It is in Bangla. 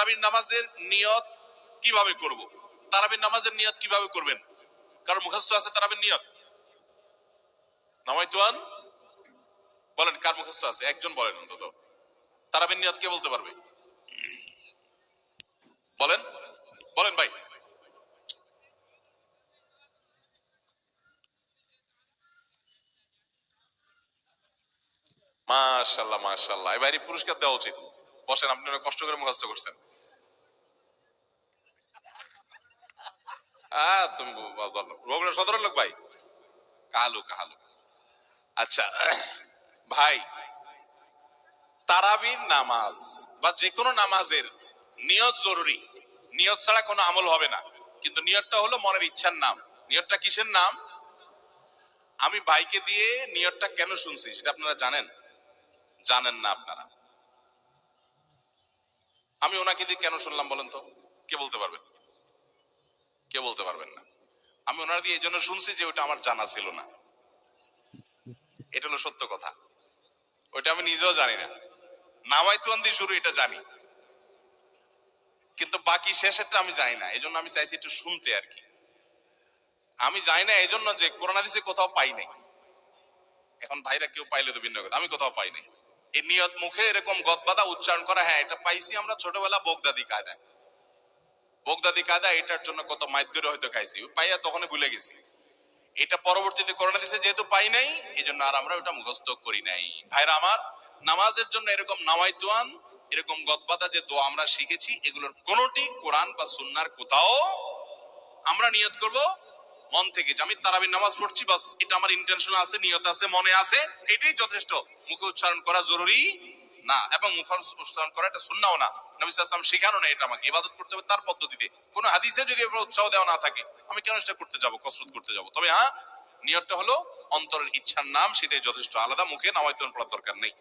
তারাবির নামাজের নিয়ত কিভাবে করব? তারাবির নামাজের নিয়ত কিভাবে করবেন? কারণ মুখস্থ আছে তারাবির নিয়ত? নামাইতুয়ান বলেন, কার মুখস্থ আছে? একজন বলেন অন্তত। তারাবির নিয়ত কে বলতে পারবে? বলেন বলেন ভাই। মাশাআল্লাহ মাশাআল্লাহ, এবারে পুরস্কার দেওয়া উচিত। বসেন, আপনি অনেক কষ্ট করে মুখস্থ করছেন। তুমি বগুড়া সদরের লোক ভাই? কালু কালু। আচ্ছা ভাই, তারাবির নামাজ বা যে কোনো নামাজের নিয়ত জরুরি। নিয়ত ছাড়া কোনো আমল হবে না। কিন্তু নিয়তটা হলো মনের ইচ্ছার নাম। নিয়তটা কিসের নাম? আমি ভাইকে দিয়ে নিয়তটা কেন শুনছি সেটা আপনারা জানেন? জানেন না আপনারা? আমি ওনাকে দিয়ে কেন শুনলাম বলেন তো? কে বলতে পারবেন? কে বলতে পারবেন না? আমি ওনার দিয়ে এই জন্য শুনছি যে ওটা আমার জানা ছিল না। এটা হলো সত্য কথা। ওইটা আমি নিজেও জানি না। নামাইতুয়ান দিয়ে শুরু এটা জানি, কিন্তু বাকি শেষেরটা আমি জানি না। এই জন্য আমি চাইছি একটু শুনতে আর কি। আমি জানি না এই জন্য যে কোরআন হাদিসে কোথাও পাই নাই। এখন ভাইরা কেউ পাইলে তো ভিন্ন কথা, আমি কোথাও পাই নাই। এই নিয়ত মুখে এরকম গদবাদা উচ্চারণ করা, হ্যাঁ এটা পাইছি আমরা ছোটবেলা বগদাদি কায়দায়। বগদাদি কায়দা এটার জন্য কত মাইদ্যরে হয়তো খাইছি, পাইয়া তখনই ভুলে গেছি। এটা পরবর্তীতে কোরআন হাদিসে যেহেতু পাই নাই, এই জন্য আর আমরা ওটা মুখস্থ করি নাই। ভাইরা আমার, নামাজের জন্য এরকম নামাইতুয়ান, এরকম গদবাদা যে দোয়া আমরা শিখেছি, এগুলোর কোনোটি কোরআন বা সুন্নাহর কোথাও আমরা নিয়ত করব মন থেকে যে আমি তারাবির নামাজ পড়ছি, বাস এটা আমার ইন্টেনশন আছে, নিয়ত আছে, মনে আছে, এটাই যথেষ্ট। মুখে উচ্চারণ করা জরুরি না, এবং মুখে উচ্চারণ করা এটা সুন্নাহও না। নবী সাল্লাল্লাহু আলাইহি ওয়াসাল্লাম শেখানো না এটা আমাকে। ইবাদত করতে হবে তার পদ্ধতিতে। কোন হাদিসে যদি এর উৎসাহ দেওয়া না থাকে, আমি কেন সেটা করতে যাব, কসরত করতে যাব? তবে হ্যাঁ, নিয়তটা হলো অন্তরের ইচ্ছার নাম, সেটাই যথেষ্ট। আলাদা মুখে নামাইতুয়ান পড়ার দরকার নেই।